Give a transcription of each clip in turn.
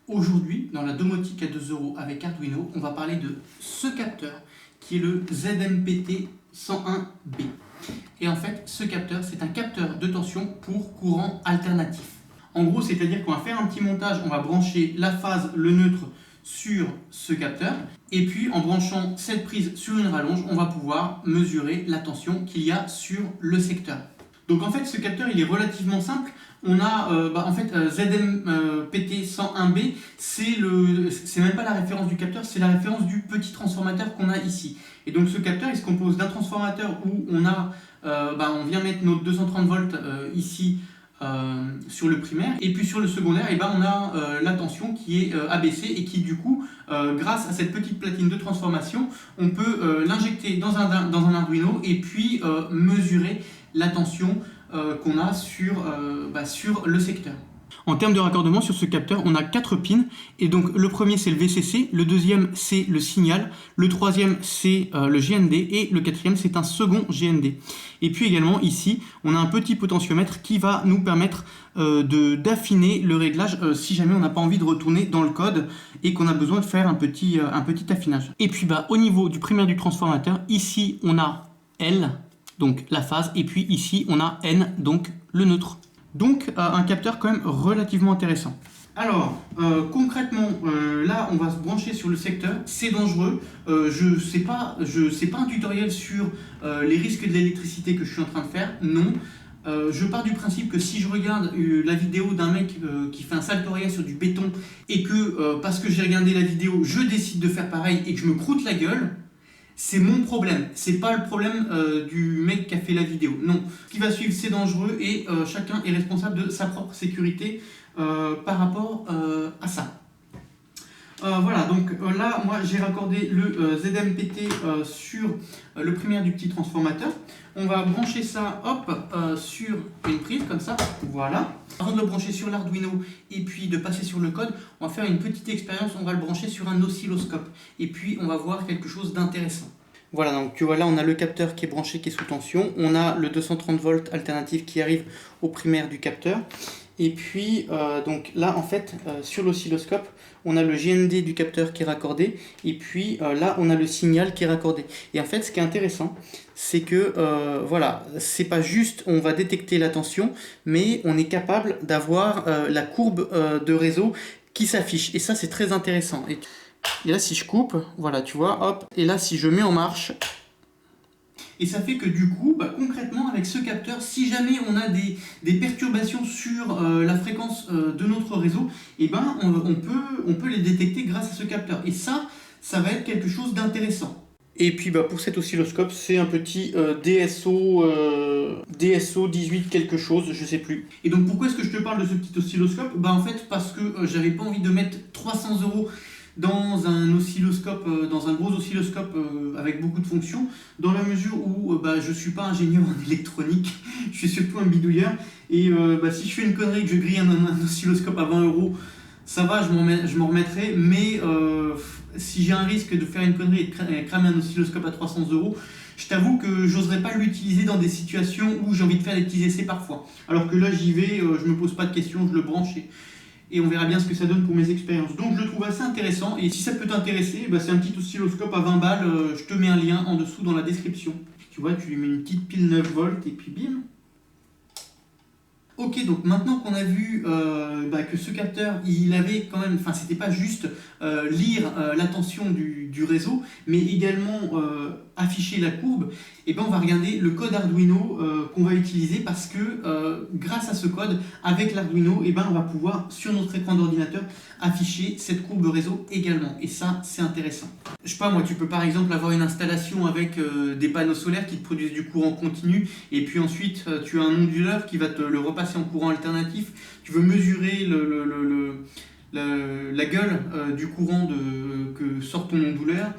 Aujourd'hui, dans la domotique à 2 € avec Arduino, on va parler de ce capteur qui est le ZMPT101B. Et en fait, ce capteur, c'est un capteur de tension pour courant alternatif. En gros, c'est-à-dire qu'on va faire un petit montage, on va brancher la phase, le neutre sur ce capteur, et puis en branchant cette prise sur une rallonge, on va pouvoir mesurer la tension qu'il y a sur le secteur. Donc en fait, ce capteur, il est relativement simple. On a ZMPT101B, c'est même pas la référence du capteur, c'est la référence du petit transformateur qu'on a ici. Et donc ce capteur, il se compose d'un transformateur où on vient mettre notre 230 volts ici sur le primaire, et puis sur le secondaire, on a la tension qui est abaissée et qui du coup, grâce à cette petite platine de transformation, on peut l'injecter dans un Arduino et puis mesurer la tension qu'on a sur le secteur. En termes de raccordement sur ce capteur, on a 4 pins, et donc le premier c'est le VCC, le deuxième c'est le signal, le troisième c'est le GND, et le quatrième c'est un second GND. Et puis également ici, on a un petit potentiomètre qui va nous permettre d'affiner le réglage si jamais on n'a pas envie de retourner dans le code et qu'on a besoin de faire un petit affinage. Et puis au niveau du primaire du transformateur, ici on a L, donc la phase, et puis ici on a N, donc le neutre. Donc un capteur quand même relativement intéressant. Alors concrètement, là on va se brancher sur le secteur, c'est dangereux, je sais pas un tutoriel sur les risques de l'électricité que je suis en train de faire, non. Je pars du principe que si je regarde la vidéo d'un mec qui fait un salto arrière sur du béton et que parce que j'ai regardé la vidéo, je décide de faire pareil et que je me croûte la gueule, c'est mon problème, c'est pas le problème du mec qui a fait la vidéo. Non, ce qui va suivre c'est dangereux et chacun est responsable de sa propre sécurité par rapport à ça. Voilà, donc là moi j'ai raccordé le ZMPT sur le primaire du petit transformateur. On va brancher ça sur une prise comme ça, voilà. Avant de le brancher sur l'Arduino et puis de passer sur le code, on va faire une petite expérience, on va le brancher sur un oscilloscope et puis on va voir quelque chose d'intéressant. Voilà, donc tu vois là on a le capteur qui est branché, qui est sous tension, on a le 230 volts alternatif qui arrive au primaire du capteur. Et puis donc là en fait sur l'oscilloscope on a le GND du capteur qui est raccordé, et puis là on a le signal qui est raccordé. Et en fait ce qui est intéressant c'est que voilà, c'est pas juste on va détecter la tension, mais on est capable d'avoir la courbe de réseau qui s'affiche, et ça c'est très intéressant. Et là si je coupe, voilà tu vois, hop, et là si je mets en marche, et ça fait que du coup, concrètement, avec ce capteur, si jamais on a des perturbations sur la fréquence de notre réseau, on peut les détecter grâce à ce capteur. Et ça va être quelque chose d'intéressant. Et puis pour cet oscilloscope, c'est un petit DSO 18 quelque chose, je sais plus. Et donc pourquoi est-ce que je te parle de ce petit oscilloscope? En fait parce que j'avais pas envie de mettre 300 € dans un oscilloscope, dans un gros oscilloscope avec beaucoup de fonctions, dans la mesure où je suis pas ingénieur en électronique, je suis surtout un bidouilleur, et si je fais une connerie que je grille un oscilloscope à 20 €, ça va, je m'en remettrai, mais si j'ai un risque de faire une connerie et de cramer un oscilloscope à 300 €, je t'avoue que j'oserais pas l'utiliser dans des situations où j'ai envie de faire des petits essais parfois. Alors que là j'y vais, je me pose pas de questions, je le branche et on verra bien ce que ça donne pour mes expériences. Donc je le trouve assez intéressant, et si ça peut t'intéresser, c'est un petit oscilloscope à 20 balles, je te mets un lien en dessous dans la description. Tu vois, tu lui mets une petite pile 9 volts et puis bim. Ok, donc maintenant qu'on a vu que ce capteur, il avait quand même, c'était pas juste lire la tension du réseau, mais également afficher la courbe, on va regarder le code Arduino qu'on va utiliser, parce que grâce à ce code, avec l'Arduino, on va pouvoir sur notre écran d'ordinateur afficher cette courbe réseau également, et ça c'est intéressant. Je sais pas moi, tu peux par exemple avoir une installation avec des panneaux solaires qui te produisent du courant continu, et puis ensuite tu as un onduleur qui va te le repasser en courant alternatif. Tu veux mesurer la gueule du courant que sort ton onduleur,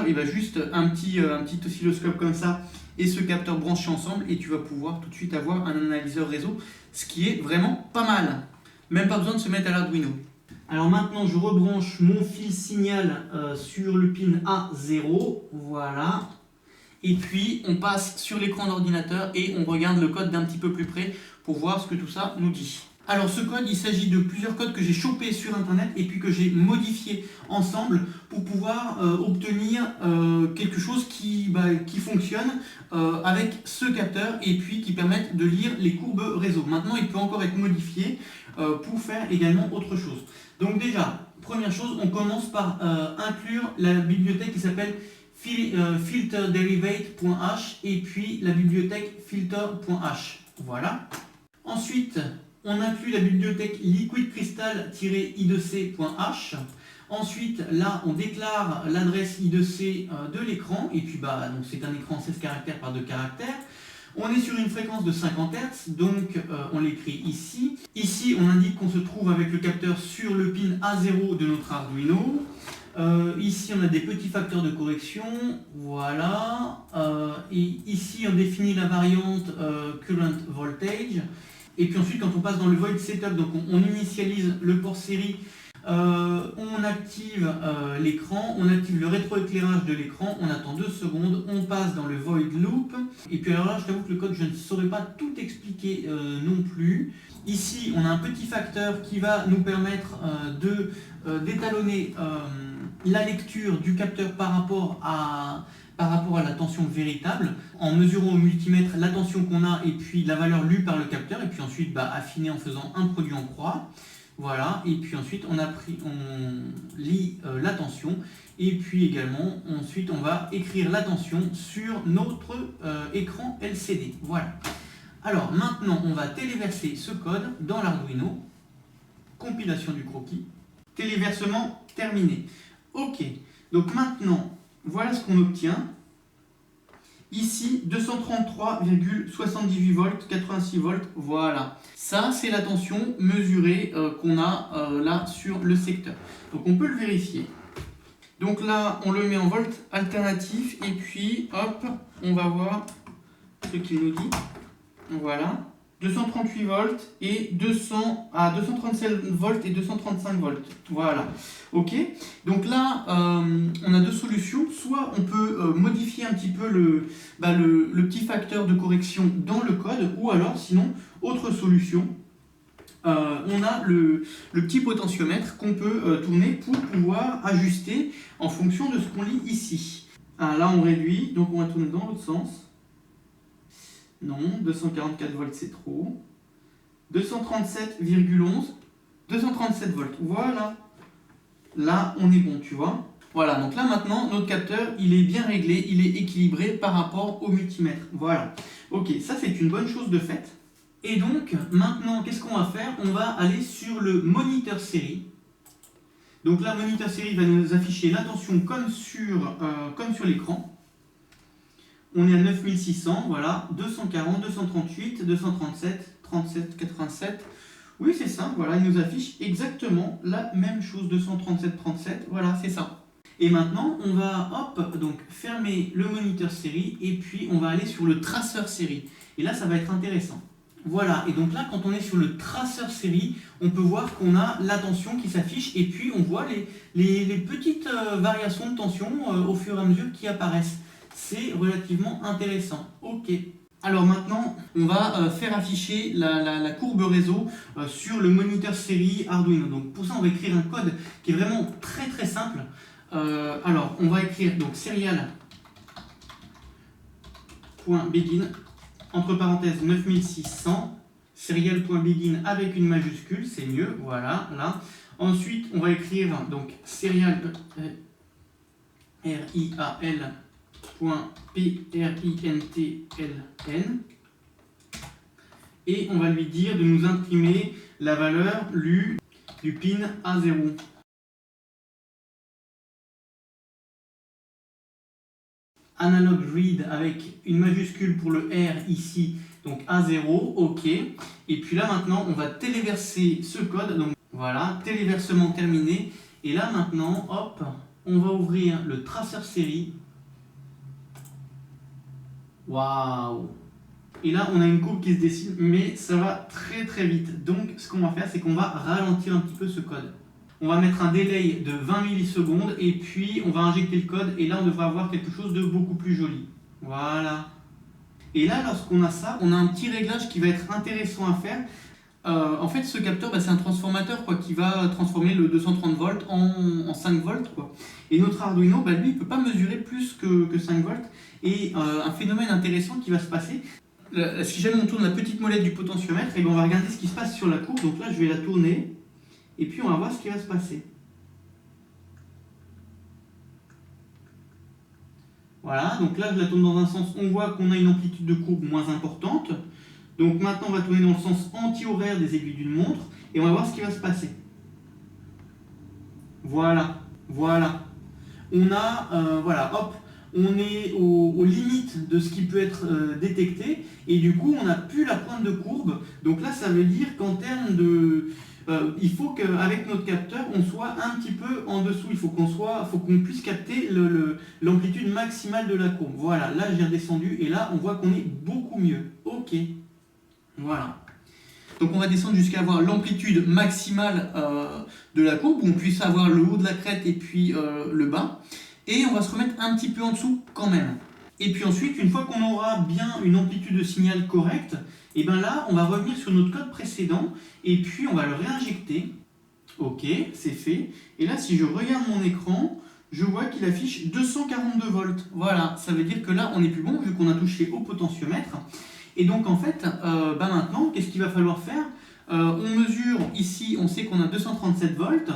il va juste un petit oscilloscope comme ça et ce capteur branché ensemble, et tu vas pouvoir tout de suite avoir un analyseur réseau, ce qui est vraiment pas mal. Même pas besoin de se mettre à l'Arduino. Alors maintenant je rebranche mon fil signal sur le pin A0, voilà. Et puis on passe sur l'écran d'ordinateur et on regarde le code d'un petit peu plus près pour voir ce que tout ça nous dit. Alors ce code, il s'agit de plusieurs codes que j'ai chopés sur internet et puis que j'ai modifiés ensemble pour pouvoir obtenir quelque chose qui fonctionne avec ce capteur et puis qui permette de lire les courbes réseau. Maintenant, il peut encore être modifié pour faire également autre chose. Donc déjà, première chose, on commence par inclure la bibliothèque qui s'appelle filterderivate.h et puis la bibliothèque filter.h. Voilà. Ensuite, on inclut la bibliothèque liquidcrystal-i2c.h. Ensuite, là, on déclare l'adresse I2C de l'écran. Et puis, donc c'est un écran 16 caractères par 2 caractères. On est sur une fréquence de 50 Hz, donc on l'écrit ici. Ici, on indique qu'on se trouve avec le capteur sur le pin A0 de notre Arduino. Ici, on a des petits facteurs de correction. Voilà. Et ici, on définit la variante current voltage. Et puis ensuite, quand on passe dans le void setup, donc on initialise le port série, on active l'écran, on active le rétroéclairage de l'écran, on attend 2 secondes, on passe dans le void loop. Et puis alors là, je t'avoue que le code, je ne saurais pas tout expliquer non plus. Ici, on a un petit facteur qui va nous permettre d'étalonner la lecture du capteur par rapport à la tension véritable, en mesurant au multimètre la tension qu'on a et puis la valeur lue par le capteur, et puis ensuite affiner en faisant un produit en croix. Voilà, et puis ensuite on lit la tension, et puis également ensuite on va écrire la tension sur notre écran LCD. Voilà. Alors maintenant on va téléverser ce code dans l'Arduino, compilation du croquis, téléversement terminé. Ok, donc maintenant voilà ce qu'on obtient. Ici, 233,78 volts, 86 volts, voilà. Ça, c'est la tension mesurée qu'on a là sur le secteur. Donc on peut le vérifier. Donc là, on le met en volts alternatif et puis, hop, on va voir ce qu'il nous dit. Voilà. 238 volts et 237 volts et 235 volts. Voilà. Ok. Donc là, on a 2 solutions. Soit on peut modifier un petit peu le petit facteur de correction dans le code, ou alors, sinon, autre solution. On a le petit potentiomètre qu'on peut tourner pour pouvoir ajuster en fonction de ce qu'on lit ici. Là, on réduit, donc on va tourner dans l'autre sens. Non, 244 volts c'est trop. 237,11. 237 volts, voilà. Là, on est bon, tu vois. Voilà, donc là maintenant, notre capteur, il est bien réglé, il est équilibré par rapport au multimètre. Voilà. Ok, ça c'est une bonne chose de fait. Et donc, maintenant, qu'est-ce qu'on va faire? On va aller sur le moniteur série. Donc là, moniteur série va nous afficher la tension comme sur l'écran. On est à 9600, voilà, 240, 238, 237, 37, 87. Oui, c'est ça, voilà, il nous affiche exactement la même chose, 237, 37, voilà, c'est ça. Et maintenant, on va, donc fermer le moniteur série et puis on va aller sur le traceur série. Et là, ça va être intéressant. Voilà, et donc là, quand on est sur le traceur série, on peut voir qu'on a la tension qui s'affiche et puis on voit les petites variations de tension au fur et à mesure qui apparaissent. C'est relativement intéressant. Ok. Alors maintenant, on va faire afficher la courbe réseau sur le moniteur série Arduino. Donc pour ça, on va écrire un code qui est vraiment très très simple. Alors, on va écrire donc serial.begin entre parenthèses 9600 serial.begin avec une majuscule, c'est mieux. Voilà, là. Ensuite, on va écrire donc serial RIAL.PRINTLN et on va lui dire de nous imprimer la valeur lue du pin A0. Analog read avec une majuscule pour le R ici, donc A0, ok. Et puis là maintenant, on va téléverser ce code, donc voilà, téléversement terminé. Et là maintenant, hop, on va ouvrir le traceur série. Waouh! Et là, on a une courbe qui se dessine, mais ça va très très vite. Donc, ce qu'on va faire, c'est qu'on va ralentir un petit peu ce code. On va mettre un délai de 20 millisecondes et puis on va injecter le code et là, on devrait avoir quelque chose de beaucoup plus joli. Voilà. Et là, lorsqu'on a ça, on a un petit réglage qui va être intéressant à faire. En fait, ce capteur, c'est un transformateur quoi, qui va transformer le 230 volts en 5 volts. Quoi. Et notre Arduino, lui, il ne peut pas mesurer plus que 5 volts. Et un phénomène intéressant qui va se passer, si jamais on tourne la petite molette du potentiomètre, et on va regarder ce qui se passe sur la courbe. Donc là, je vais la tourner, et puis on va voir ce qui va se passer. Voilà, donc là, je la tourne dans un sens, on voit qu'on a une amplitude de courbe moins importante. Donc maintenant, on va tourner dans le sens anti-horaire des aiguilles d'une montre et on va voir ce qui va se passer. Voilà, voilà. On a, on est aux limites de ce qui peut être détecté et du coup, on n'a plus la pointe de courbe. Donc là, ça veut dire qu'en termes de... il faut qu'avec notre capteur, on soit un petit peu en dessous. Il faut qu'on puisse capter l'amplitude maximale de la courbe. Voilà, là, j'ai redescendu et là, on voit qu'on est beaucoup mieux. Ok. Voilà. Donc on va descendre jusqu'à avoir l'amplitude maximale de la courbe, où on puisse avoir le haut de la crête et puis le bas. Et on va se remettre un petit peu en dessous quand même. Et puis ensuite, une fois qu'on aura bien une amplitude de signal correcte, et bien là, on va revenir sur notre code précédent et puis on va le réinjecter. Ok, c'est fait. Et là, si je regarde mon écran, je vois qu'il affiche 242 volts. Voilà, ça veut dire que là, on n'est plus bon vu qu'on a touché au potentiomètre. Et donc en fait, maintenant, qu'est-ce qu'il va falloir faire? On mesure ici, on sait qu'on a 237 volts.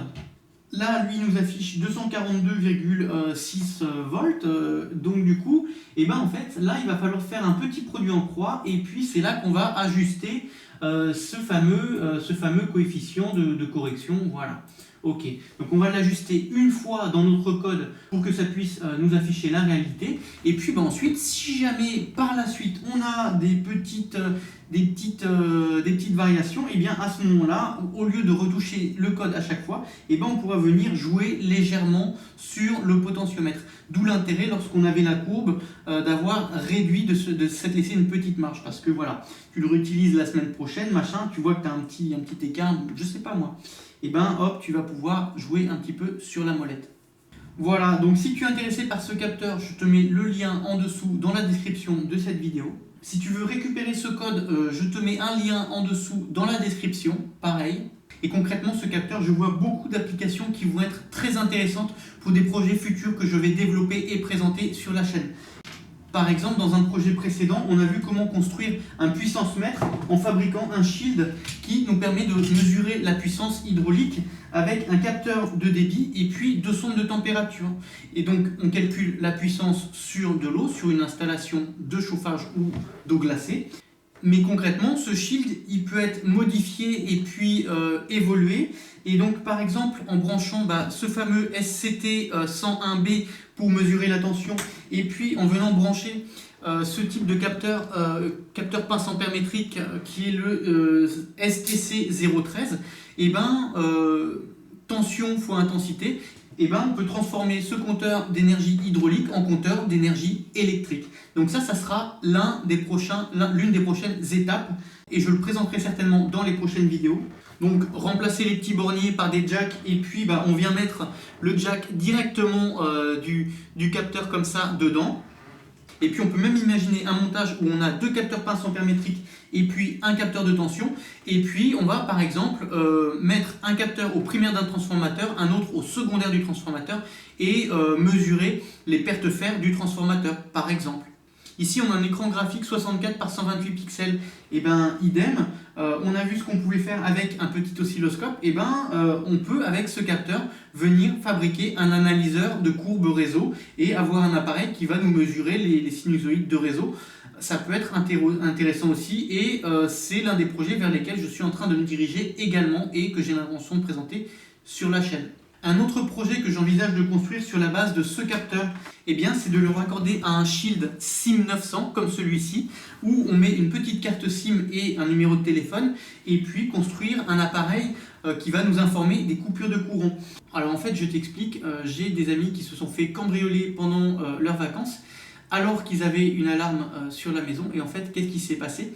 Là, lui, il nous affiche 242,6 volts. Donc du coup, en fait, là, il va falloir faire un petit produit en croix. Et puis c'est là qu'on va ajuster ce fameux coefficient de correction. Voilà. Ok, donc on va l'ajuster une fois dans notre code pour que ça puisse nous afficher la réalité. Et puis ensuite, si jamais par la suite on a des petites variations, et bien à ce moment-là, au lieu de retoucher le code à chaque fois, on pourra venir jouer légèrement sur le potentiomètre. D'où l'intérêt lorsqu'on avait la courbe d'avoir réduit, de s'être laissé une petite marge. Parce que voilà, tu le réutilises la semaine prochaine, machin, tu vois que tu as un petit écart, je sais pas moi. Et hop, tu vas pouvoir jouer un petit peu sur la molette. Voilà, donc si tu es intéressé par ce capteur, je te mets le lien en dessous dans la description de cette vidéo. Si tu veux récupérer ce code, je te mets un lien en dessous dans la description, pareil. Et concrètement, ce capteur, je vois beaucoup d'applications qui vont être très intéressantes pour des projets futurs que je vais développer et présenter sur la chaîne. Par exemple, dans un projet précédent, on a vu comment construire un puissance mètre en fabriquant un shield qui nous permet de mesurer la puissance hydraulique avec un capteur de débit et puis deux sondes de température. Et donc, on calcule la puissance sur de l'eau, sur une installation de chauffage ou d'eau glacée. Mais concrètement, ce shield, il peut être modifié et puis évolué. Et donc, par exemple, en branchant ce fameux SCT101B pour mesurer la tension, et puis en venant brancher ce type de capteur, capteur pince ampère métrique, qui est le STC013, tension fois intensité, on peut transformer ce compteur d'énergie hydraulique en compteur d'énergie électrique. Donc ça sera l'une des prochaines étapes et je le présenterai certainement dans les prochaines vidéos. Donc remplacer les petits borniers par des jacks et puis on vient mettre le jack directement du capteur comme ça dedans. Et puis on peut même imaginer un montage où on a deux capteurs pince ampère métrique et puis un capteur de tension. Et puis on va par exemple mettre un capteur au primaire d'un transformateur, un autre au secondaire du transformateur et mesurer les pertes fer du transformateur par exemple. Ici on a un écran graphique 64 par 128 pixels, idem, on a vu ce qu'on pouvait faire avec un petit oscilloscope, on peut avec ce capteur venir fabriquer un analyseur de courbe réseau et avoir un appareil qui va nous mesurer les sinusoïdes de réseau. Ça peut être intéressant aussi et c'est l'un des projets vers lesquels je suis en train de me diriger également et que j'ai l'intention de présenter sur la chaîne. Un autre projet que j'envisage de construire sur la base de ce capteur, c'est de le raccorder à un shield SIM 900 comme celui-ci, où on met une petite carte SIM et un numéro de téléphone, et puis construire un appareil qui va nous informer des coupures de courant. Alors en fait, je t'explique, j'ai des amis qui se sont fait cambrioler pendant leurs vacances, alors qu'ils avaient une alarme sur la maison, et en fait, qu'est-ce qui s'est passé?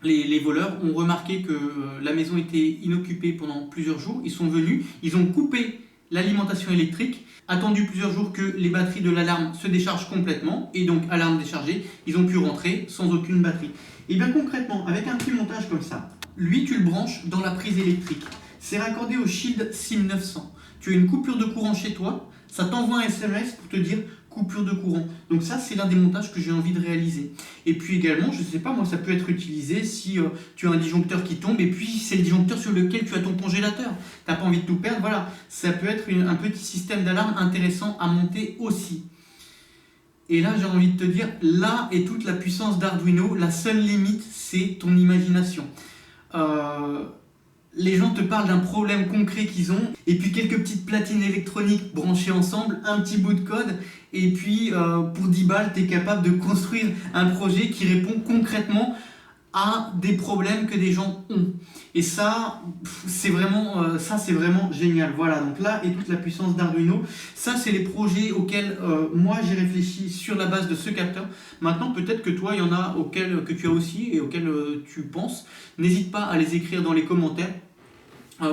Les voleurs ont remarqué que la maison était inoccupée pendant plusieurs jours. Ils sont venus, ils ont coupé l'alimentation électrique, attendu plusieurs jours que les batteries de l'alarme se déchargent complètement, et donc alarme déchargée, ils ont pu rentrer sans aucune batterie. Et bien concrètement, avec un petit montage comme ça, lui, tu le branches dans la prise électrique. C'est raccordé au Shield SIM 900. Tu as une coupure de courant chez toi, ça t'envoie un SMS pour te dire coupure de courant. Donc ça, c'est l'un des montages que j'ai envie de réaliser. Et puis également, je ne sais pas, moi, ça peut être utilisé si tu as un disjoncteur qui tombe et puis c'est le disjoncteur sur lequel tu as ton congélateur. Tu n'as pas envie de tout perdre, voilà. Ça peut être un petit système d'alarme intéressant à monter aussi. Et là, j'ai envie de te dire, là est toute la puissance d'Arduino. La seule limite, c'est ton imagination. Les gens te parlent d'un problème concret qu'ils ont, et puis quelques petites platines électroniques branchées ensemble, un petit bout de code, et puis pour 10 balles, tu es capable de construire un projet qui répond concrètement à des problèmes que des gens ont. Et ça, c'est vraiment génial. Voilà, donc là est toute la puissance d'Arduino. Ça, c'est les projets auxquels moi j'ai réfléchi sur la base de ce capteur. Maintenant, peut-être que toi, il y en a que tu as aussi et auxquels tu penses. N'hésite pas à les écrire dans les commentaires.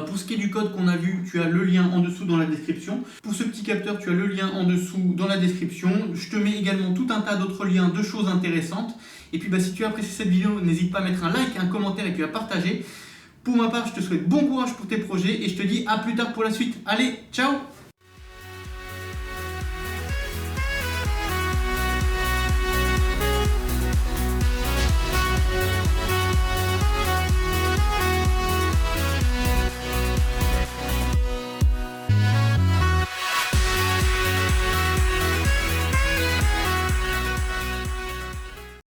Pour ce qui est du code qu'on a vu, tu as le lien en dessous dans la description. Pour ce petit capteur, tu as le lien en dessous dans la description. Je te mets également tout un tas d'autres liens de choses intéressantes. Et puis si tu as apprécié cette vidéo, n'hésite pas à mettre un like, un commentaire et puis à partager. Pour ma part, je te souhaite bon courage pour tes projets et je te dis à plus tard pour la suite. Allez, ciao!